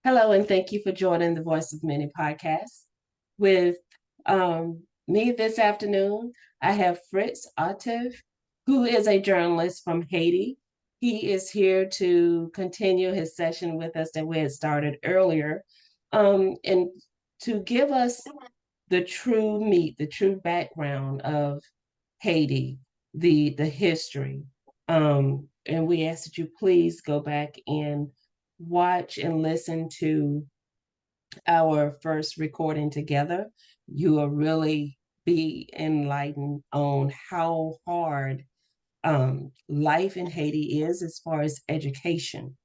Hello, and thank you for joining the Voice of Many podcast. With me this afternoon, I have Fritz Octave, who is a journalist from Haiti. He is here to continue his session with us that we had started earlier, and to give us the true meat, the true background of Haiti, the history. And we ask that you please go back and watch and listen to our first recording together. You will really be enlightened on how hard life in Haiti is as far as education,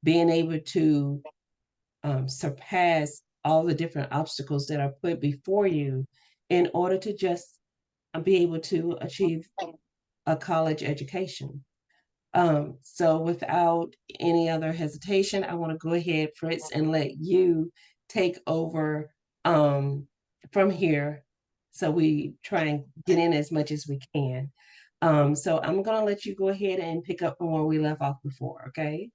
being able to surpass all the different obstacles that are put before you in order to just be able to achieve a college education. So without any other hesitation, I want to go ahead, Fritz, and let you take over from here. So we try and get in as much as we can. So I'm gonna let you go ahead and pick up from where we left off before, okay?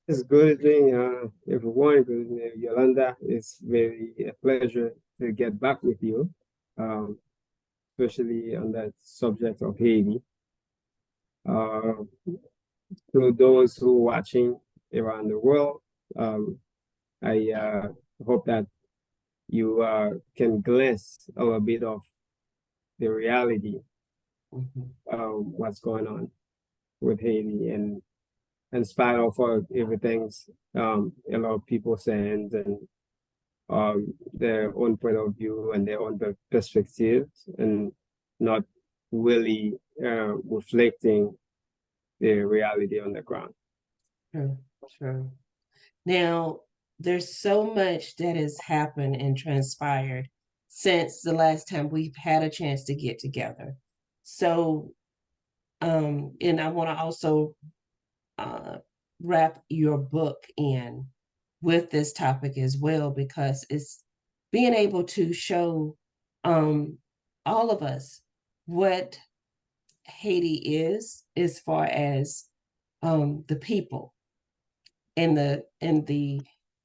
It's good evening, everyone. Good evening, Yolanda. It's very a pleasure to get back with you, um, especially on that subject of Haiti. Uh, to those who are watching around the world, I hope that you can glimpse a little bit of the reality, Mhm. what's going on with Haiti, and in spite of everything, a lot of people saying and their own point of view and their own perspectives and not really reflecting the reality on the ground. True, true. Now, there's so much that has happened and transpired since the last time we've had a chance to get together. So, and I want to also uh, wrap your book in with this topic as well, because it's being able to show um, all of us what Haiti is as far as the people in the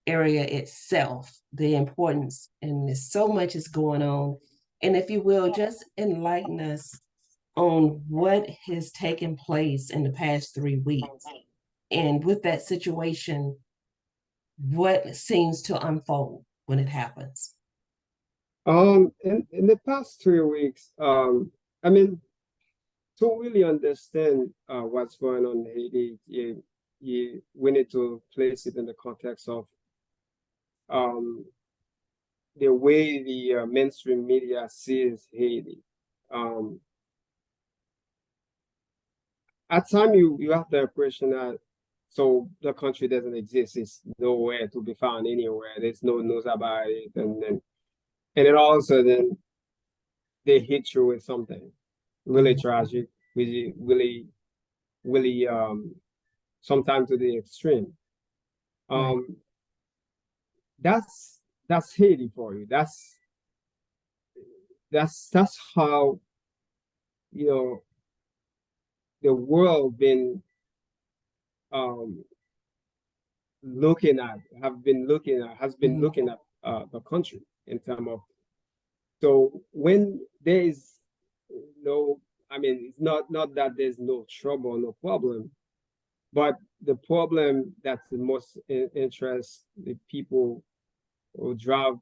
area itself, the importance, and there's so much is going on. And if you will, just enlighten us on what has taken place in the past 3 weeks. And with that situation, what seems to unfold when it happens. In the past 3 weeks, I mean, to really understand what's going on in Haiti, we need to place it in the context of um, the way the mainstream media sees Haiti. Um, at times, you have the impression that so the country doesn't exist. It's nowhere to be found anywhere. There's no news about it, and then all of a sudden they hit you with something really Mhm. tragic, really sometimes to the extreme. Right. Um, that's Haiti for you. That's how you know the world been um looking at have been looking at has been Mhm. looking at the country in terms of so when there is no I mean it's not that there's no trouble, no problem, but the problem that's the most interest the people who drive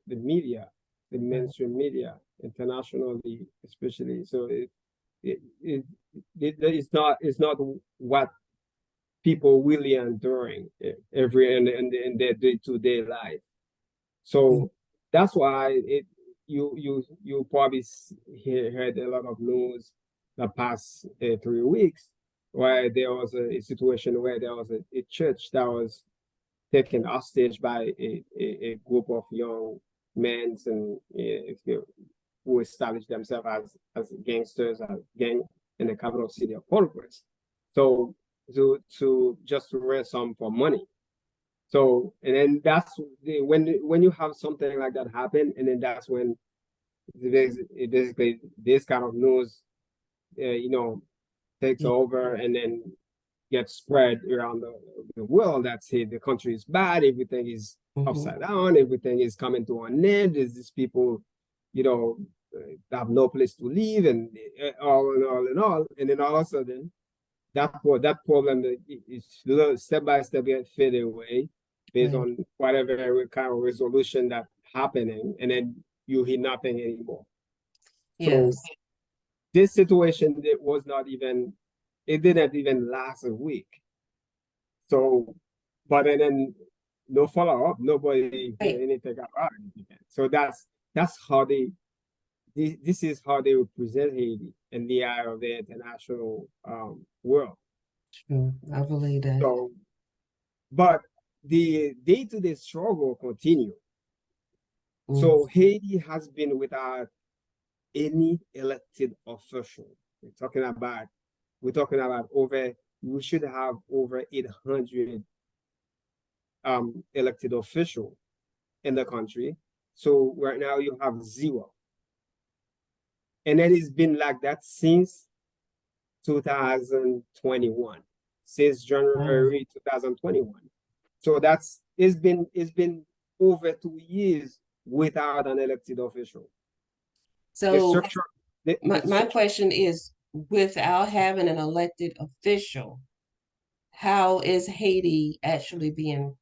the media, the Right. mainstream media internationally, especially. So it, it, it's not what people really enduring every in their day-to-day life. Mhm. So that's why you probably heard a lot of news the past 3 weeks where there was a situation where there was a church that was taken hostage by a group of young men and who established themselves as gangsters, as gang in the capital city of Port-au-Prince. So to just to ransom for money. So and then that's when you have something like that happen, and then that's when basically this kind of news, you know, takes over and then gets spread around the world that say the country is bad, everything is upside down, everything is coming to an end. There's these people, have no place to live, and all and all and all. And then all of a sudden, that problem is step by step get fade away based on whatever kind of resolution that happening, and then you hear nothing anymore. So this situation it didn't even last a week. So, but then no follow up, nobody did anything about it. So this is how they represent Haiti in the eye of the international world. True, I believe that. So, but the day-to-day struggle continue. So Haiti has been without any elected official. We're talking about we should have over 800 elected officials in the country. So right now you have 0. And it has been like that since 2021, since January 2021. So it's been over 2 years without an elected official. So my question is, without having an elected official, how is Haiti actually being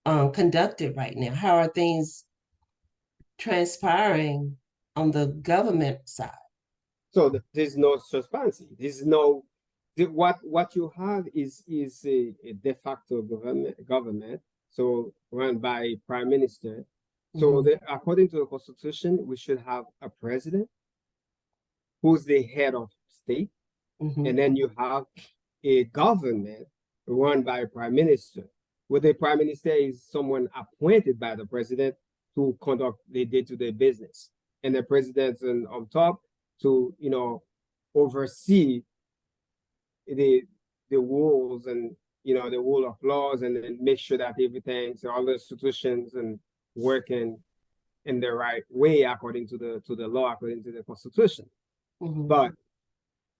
conducted right now? How are things transpiring on the government side? So there's no transparency. There's no what you have is a de facto government, so run by prime minister. So according to the constitution, we should have a president who's the head of state, and then you have a government run by a prime minister. Where the prime minister is someone appointed by the president to conduct the day-to-day business, and the president on top to oversee the rules and the rule of laws, and then make sure that everything, so all the institutions and working in the right way according to the law, according to the constitution. But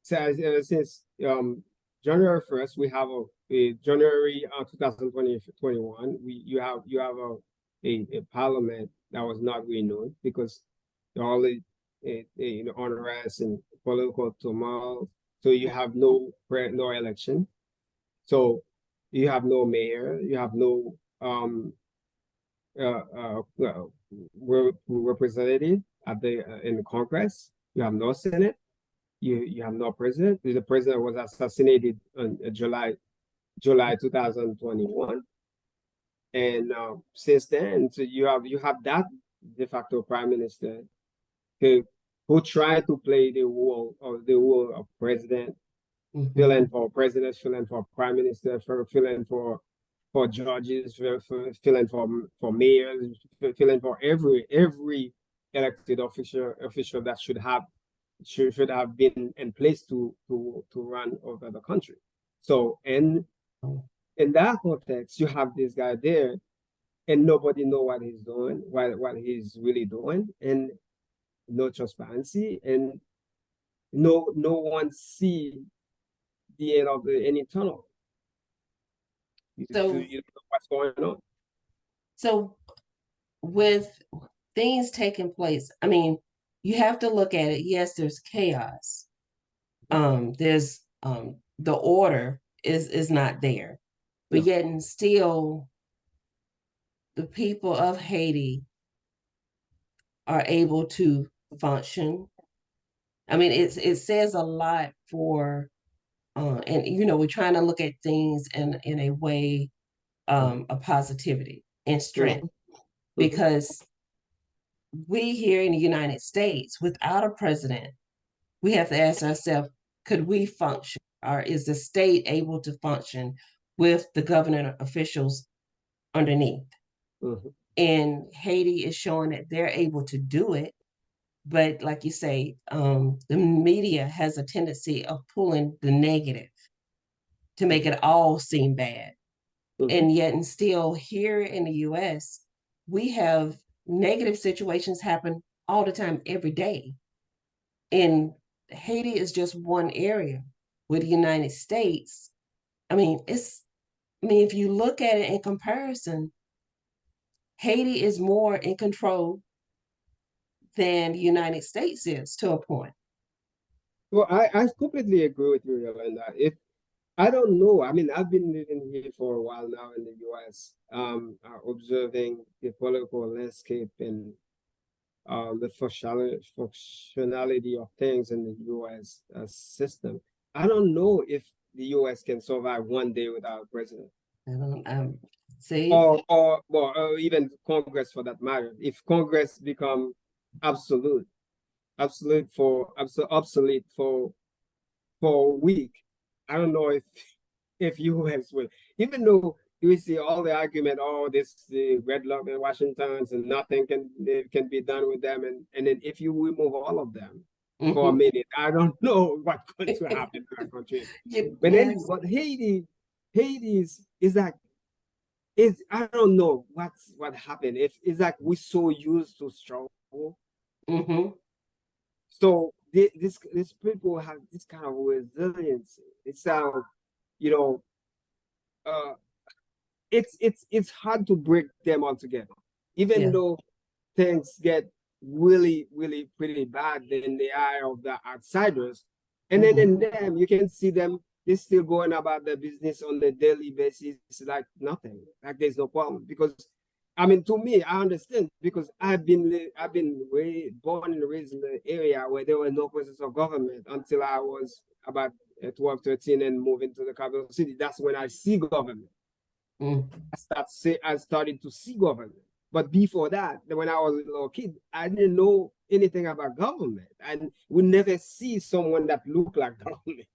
since January 1st, we have a January 2021, you have a parliament that was not renewed because all the unrest and political turmoil. So you have no election. So you have no mayor. You have no representative in the Congress. You have no Senate. You have no president. The president was assassinated on July 2021, and since then, so you have that de facto prime minister who tried to play the role of president, filling for president, filling for prime minister, filling for judges, filling for mayors, filling for every elected official that should have been in place to run over the country. So in that context, you have this guy there, and nobody know what he's doing, what he's really doing, and no transparency, and no one see the end of any tunnel. So you know what's going on. So with things taking place, I mean, you have to look at it. Yes, there's chaos. There's the order is not there, but yet and still the people of Haiti are able to function. I mean, it says a lot for and we're trying to look at things in a way of positivity and strength, because we here in the United States, without a president, we have to ask ourselves, could we function, or is the state able to function with the government officials underneath? And Haiti is showing that they're able to do it. But like you say, the media has a tendency of pulling the negative to make it all seem bad. And yet and still here in the US, we have negative situations happen all the time, every day. And Haiti is just one area. With the United States, I mean, if you look at it in comparison, Haiti is more in control than the United States is to a point. Well, I completely agree with you, Yolanda. If I don't know, I mean, I've been living here for a while now in the US, observing the political landscape and the functionality of things in the US system. I don't know if the US can survive one day without a president. See, Or even Congress for that matter. If Congress become absolute, obsolete for a week, I don't know if US will, even though you see all the argument, oh, this the gridlock in Washington and nothing can be done with them, and then if you remove all of them for a minute, I don't know what's going to happen to our country. But then, yes. but Haiti is like, is I don't know what happened. If it's like we're so used to struggle, so these people have this kind of resilience. It's you know, uh, it's hard to break them all together, even Yeah. though things get really pretty bad in the eye of the outsiders, and then in them you can see them. They're still going about their business on the daily basis like nothing, like there's no problem. Because I mean, to me, I understand because I've been born and raised in the area where there were no presence of government until I was about 12, 13 and moving to the capital city. That's when I see government. I started to see government. But before that, when I was a little kid, I didn't know anything about government. And we never see someone that looked like government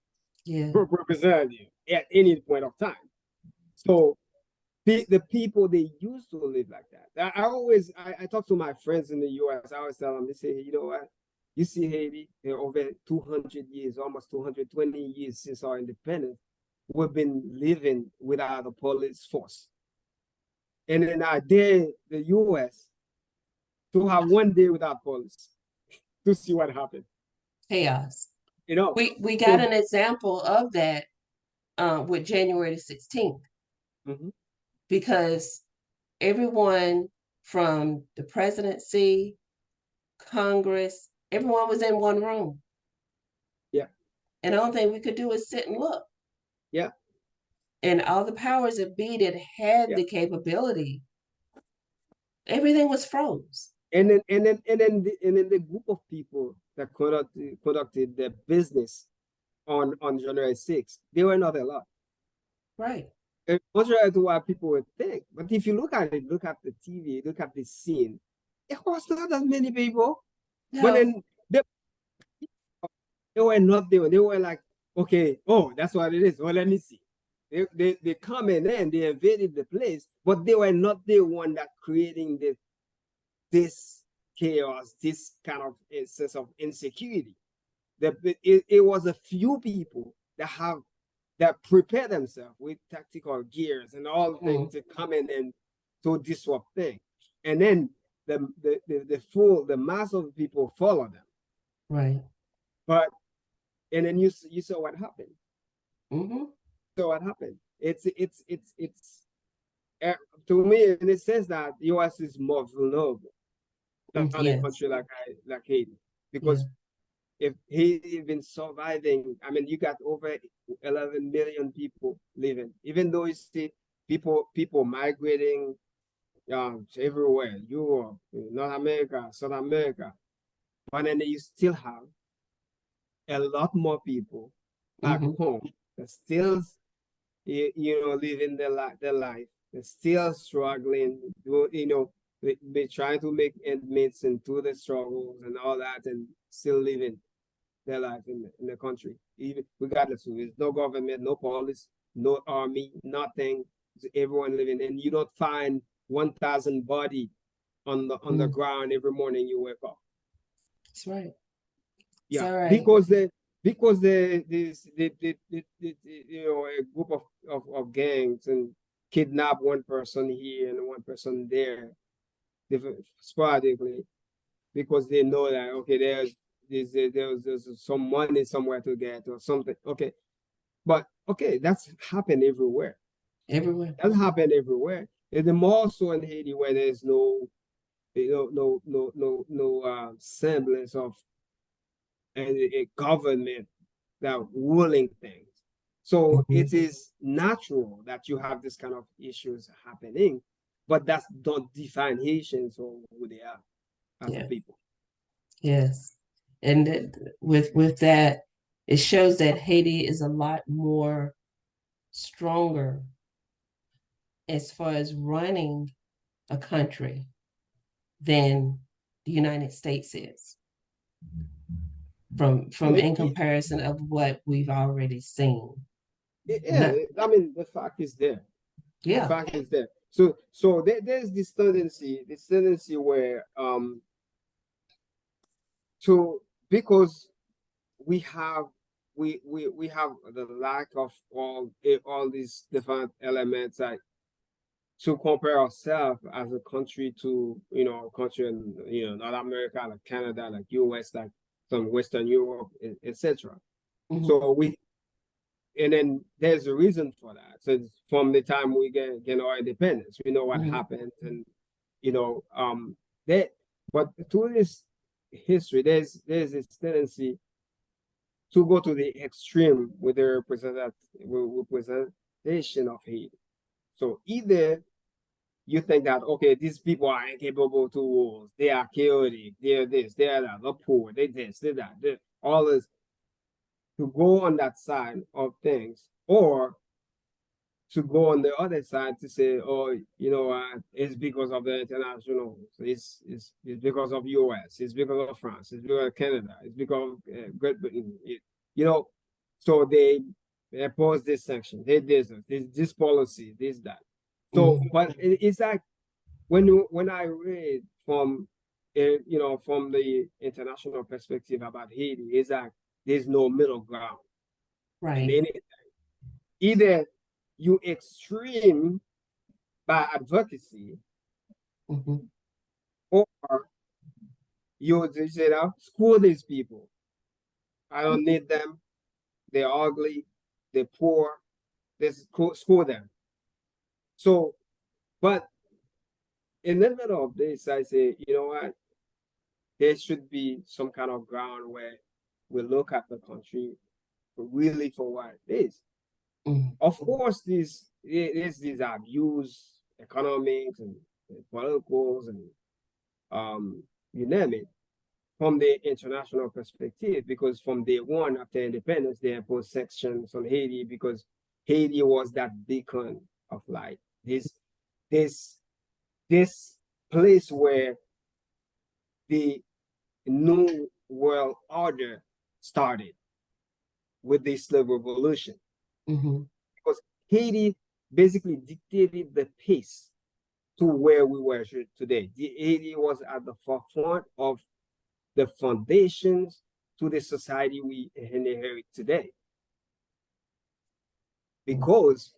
representative at any point of time. So the people, they used to live like that. I talk to my friends in the US. I always tell them, they say, you know what? You see Haiti, over 200 years, almost 220 years since our independence, we've been living without a police force. And then I dare the US to have one day without police to see what happened. Chaos. You know, We got an example of that with January the 16th, because everyone from the presidency, Congress, everyone was in one room. Yeah. And the only thing we could do is sit and look. Yeah. And all the powers that be that had the capability, everything was froze. And then the group of people that conducted their business on January 6th, they were not a lot. Right. Contrary to what people would think. But if you look at it, look at the TV, look at the scene, it was not as many people. No. But then they were not there. They were like, okay, oh, that's what it is. Well, let me see. They come in and they invaded the place, but they were not the one that creating this chaos, this kind of a sense of insecurity. It was a few people that prepare themselves with tactical gears and all things to come in and to disrupt things. And then the mass of people follow them. Right. But and then you saw what happened. So what happened? It's to me, in a sense that the US is more vulnerable than a country like Haiti, because if Haiti been surviving, I mean, you got over 11 million people living. Even though you see people migrating everywhere, Europe, North America, South America, but then you still have a lot more people back home that still, living their life. They're still struggling, they trying to make ends meet and through the struggles and all that, and still living their life in the country, even regardless of it. No government, no police, no army, nothing. Everyone living, and you don't find 1,000 body on the ground every morning you wake up. That's right. Yeah, right. because a group of gangs and kidnap one person here and one person there, sporadically, because they know that, okay, there's some money somewhere to get or something. Okay, but okay, that's happened everywhere. Everywhere. That happened everywhere. And the more so in Haiti where there's no semblance of a government that ruling things. So it is natural that you have this kind of issues happening, but that don't define Haitians or who they are as a Yeah. people. Yes. And with that, it shows that Haiti is a lot more stronger as far as running a country than the United States is, from in comparison of what we've already seen. Yeah, I mean the fact is there. The fact is there. So there's this tendency where to because we have we have the lack of all these different elements like to compare ourselves as a country to a country in North America like Canada like US like some Western Europe etc. So and then there's a reason for that. So from the time we get our independence, we know what happened, and that. But through this history, there's this tendency to go to the extreme with the representation of Haiti. So either you think that okay, these people are incapable to rule, they are chaotic, they're this, they're that, they're poor, they this, they that, all this, to go on that side of things, or to go on the other side to say, oh, it's because of the international, it's because of US, it's because of France, it's because of Canada, it's because of Great Britain, so they impose this sanction, they this policy, that. So, but it's like when I read from from the international perspective about Haiti, it's like there's no middle ground in anything. Either you extreme by advocacy, or you say, screw these people. I don't need them. They're ugly. They're poor. Let's screw them. So, but in the middle of this, I say, you know what? There should be some kind of ground where we look at the country really for what it is. Of course, these abuse, economics and politicals and you name it, from the international perspective, because from day one after independence, they imposed sanctions on Haiti because Haiti was that beacon of light. This place where the new world order started with the slave revolution. Because Haiti basically dictated the pace to where we were today. Haiti was at the forefront of the foundations to the society we inherit today. Because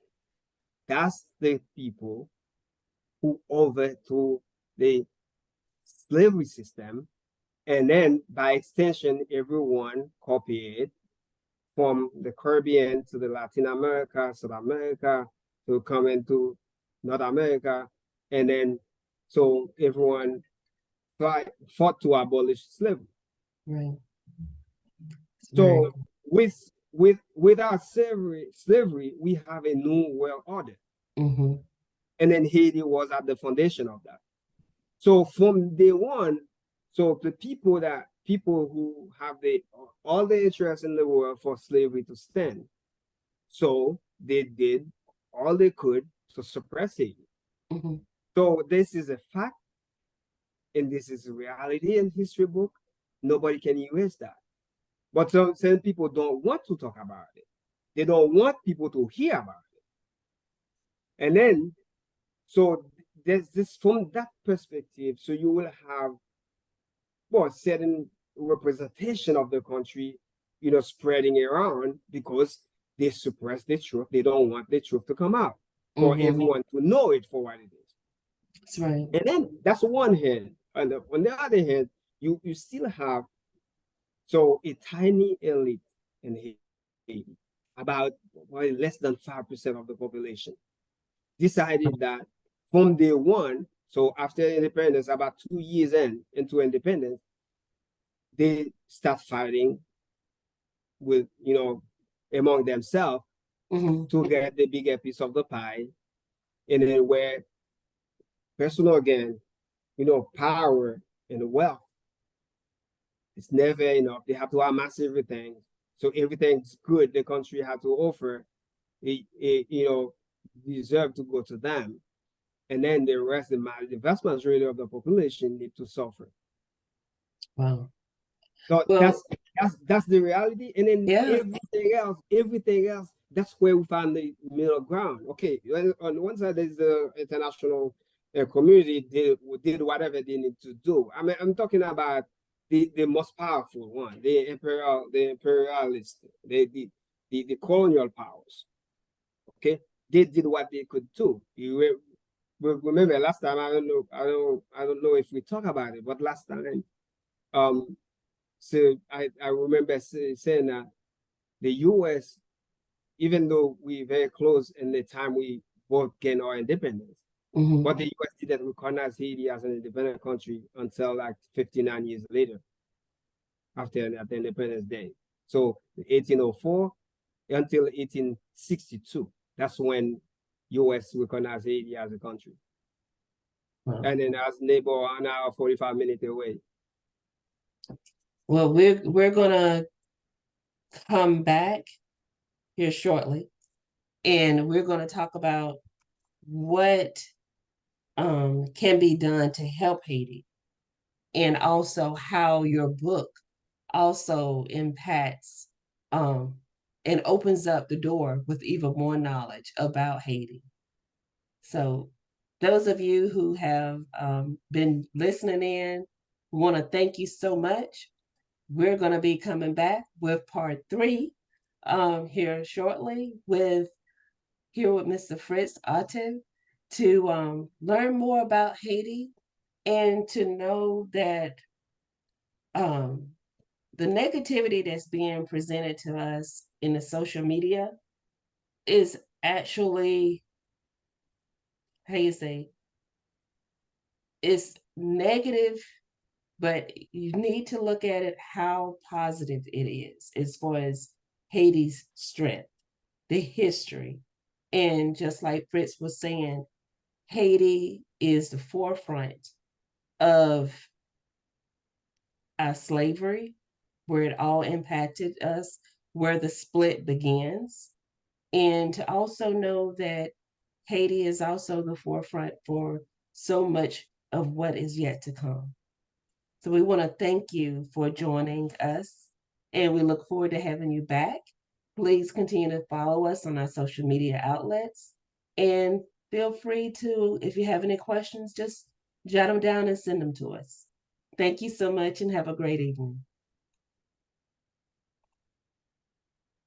that's the people who overthrew the slavery system, and then by extension, everyone copied from the Caribbean to the Latin America, South America, to come into North America, and then so everyone fought to abolish slavery. Right. So without slavery, we have a new world order, and then Haiti was at the foundation of that. So from day one, so the people who have all the interest in the world for slavery to stand, so they did all they could to suppress it. So this is a fact, and this is a reality in history book. Nobody can erase that. But some people don't want to talk about it. They don't want people to hear about it. And then, so there's this, from that perspective, so you will have certain representation of the country, spreading around because they suppress the truth. They don't want the truth to come out for everyone to know it for what it is. That's right. And then that's one hand. And on the other hand, you still have a tiny elite in Haiti. about less than 5% of the population, decided that from day one, so after independence, about 2 years into independence, they start fighting with, among themselves to get the bigger piece of the pie. And then where personal gain, power and wealth, it's never enough. They have to amass everything. So everything's good the country had to offer, deserve to go to them. And then the rest, the vast majority of the population need to suffer. Wow. So Well, that's the reality. And then yeah. everything else, that's where we find the middle ground. Okay, on one side there's the international community did whatever they need to do. I mean, I'm talking about the most powerful one, the imperialist, the colonial powers. Okay, they did what they could do. You remember last time, I don't know if we talk about it, but last time, so I remember saying that the US, even though we very close in the time we both gained our independence, but the US didn't recognize Haiti as an independent country until like 59 years later, after the Independence Day. So 1804 until 1862, that's when US recognized Haiti as a country. Wow. And then as neighbor an hour 45 minutes away. Well, we're gonna come back here shortly, and we're gonna talk about what can be done to help Haiti, and also how your book also impacts and opens up the door with even more knowledge about Haiti. So, those of you who have been listening in, we want to thank you so much. We're going to be coming back with part 3 here shortly with Mr. Fritz Octave to learn more about Haiti and to know that um, the negativity that's being presented to us in the social media is actually, how you say, it's negative, but you need to look at it how positive it is as far as Haiti's strength, the history. And just like Fritz was saying, Haiti is the forefront of our slavery, where it all impacted us, where the split begins. And to also know that Haiti is also the forefront for so much of what is yet to come. So we want to thank you for joining us, and we look forward to having you back. Please continue to follow us on our social media outlets, and feel free to, if you have any questions, just jot them down and send them to us. Thank you so much, and have a great evening.